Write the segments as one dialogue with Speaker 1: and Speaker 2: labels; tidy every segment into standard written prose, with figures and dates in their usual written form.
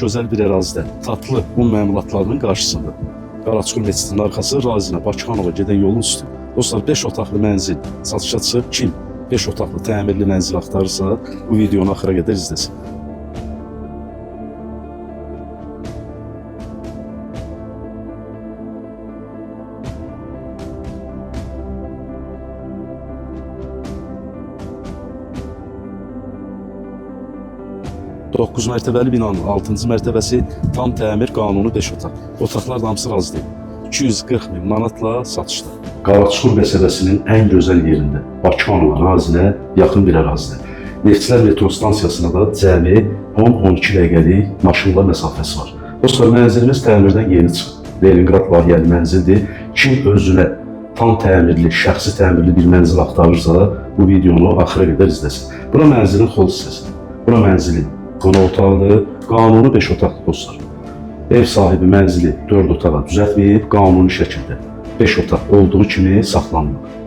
Speaker 1: gözəl bir ərazidə, tatlı un məmulatlarının qarşısında. Qaraçuxur Meçidinin arxası Razinə, Bakıxanova gedən yolun üstü. Dostlar, 5 otaqlı mənzil satışa çıxıb. Kim 5 otaqlı təmirli mənzil axtarırsa, bu videonu axıra qədər izləsin. Dokuz mərtəbəli binanın 6-cı mərtəbəsi tam təmir, qanuni 5 otaq. Otaqlar da hamısı razı deyil. 240 min manatla satışda. Qaraçuxur qəsəbəsinin ən gözəl yerində, Bakıxanova, Razinə yaxın bir ərazidə. Neftçilər metro stansiyasına da cəmi 10-12 dəqiqəlik maşınla məsafəsi var. Dostlar, mənzilimiz təmirdən yeni çıxıb. Leningrad layihəli mənzildir. Kim özünə tam təmirli, şəxsi təmirli bir mənzil axtarırsa, bu videonu axıra qədər izləsin. Bura mənzilin xol hissəsi. Bura mənzilin qonaq otağıdır, qanuni 5 otaqlı dostlar. Ev sahibi mənzili 4 otağa düzəltməyib, qanuni şəkildə 5 otaq olduğu kimi saxlanılır.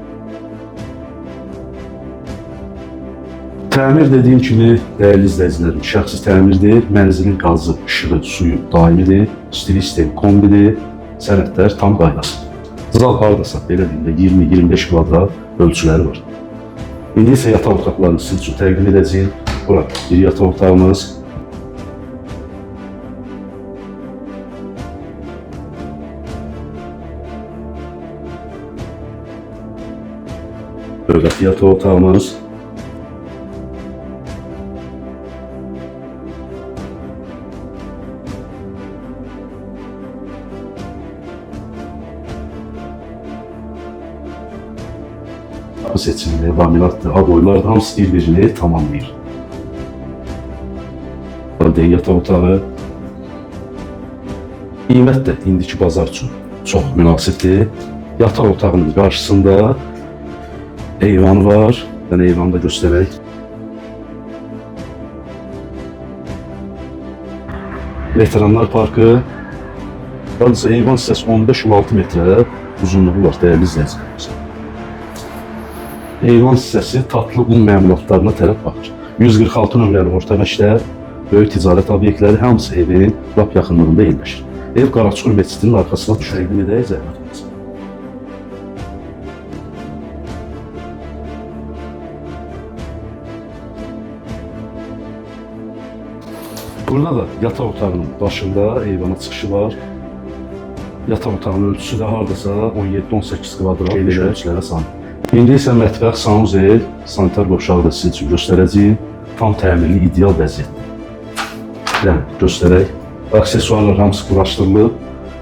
Speaker 1: Təmir dediyim kimi, dəyərli izləyicilərim, şəxsi təmirdir, mənzilin qazı, işığı, suyu daimidir, stili sistem kombidir, sənədlər tam qaydasıdır. Zal hardasa, belə deyim də 20-25 kvadrat ölçüləri var. İndi isə yataq otaqlarını sizin üçün təqdim edəcəyim. Bura bir yataq otağımız. Növbəti yataq otağımız. Bu seçimli, laminatlı, aboylar da hamısı bir-birini tamamlayır. Deyil yataq otağı. Qiymət də indiki bazar üçün çox münasibdir. Yataq otağının qarşısında eyvanı var. Ben eyvanı da göstərək. Veteranlar parkı. Yalnız eyvan hissəsi 15-16 metrə uzunluğu var, dəyərli izləyicilərimiz. Eyvan hissəsi tatlı un məmulatlarına tərəf baxır. 146 nömrəli orta məktəb, böyük ticarət obyektləri hamısı evin lap yaxınlığında yerləşir. Ev Qaraçuxur Meçidinin arxasına düşərək edək zəhmət olmasın. Burada da yataq otağının başında eyvana çıxışı var. Yataq otağının ölçüsü də hardasa 17-18 kvadrat ölçülərə sahib. İndi isə mətbəx, sanuzel, sanitar qovşağı da sizin üçün göstərəcəyim. Tam təmirli, ideal vəziyyətdir. Göstərək. Aksesuarlar hamısı quraşdırılıb.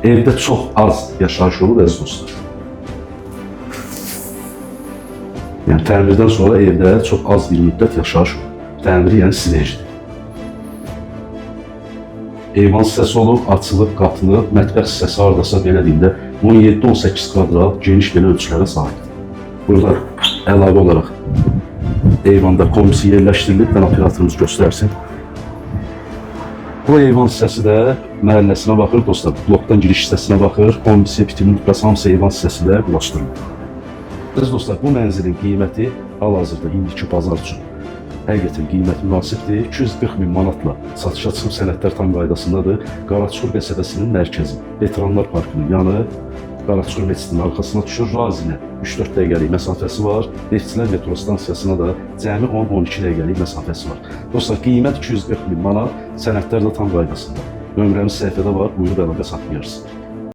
Speaker 1: Evdə çox az yaşayış olub əziz dostlar. Yəni təmirdən sonra evdə çox az bir müddət yaşayış olub. Təmiri yəni siləcdir. Eyvan hissəsi olub, açılıb, qatılıb. Mətbəx hissəsi hardasa belə deyim də 17-18 kvadrat geniş belə ölçülərə sahibdir. Burada əlavə olaraq eyvanda komisi yerləşdirilib. Ben operatorumuz göstərsin. Bu eyvan hissəsi də məhəlləsinə baxır dostlar. Blokdan giriş hissəsinə baxır. Komisi, bitimin nüqtəsi hamısı eyvan hissəsi də quraşdırılır. Siz dostlar, bu mənzilin qiyməti hal-hazırda indiki bazar üçün həqiqətən qiyməti münasibdir. 240 min manatla satışa çıxıb, sənədlər tam qaydasındadır. Qaraçuxur qəsəbəsinin mərkəzi, Veteranlar Parkının yanı, Qaraçuxur Meçidinin arxasına düşür. Razinə 3-4 dəqiqəlik məsafəsi var. Neftçilər metro stansiyasına da cəmi 10-12 dəqiqəlik məsafəsi var. Dostlar, qiymət 240 min manat, sənədlər də tam qaydasında. Nömrəmiz səhifədə var, buyurub əlaqə saxlayarsınız.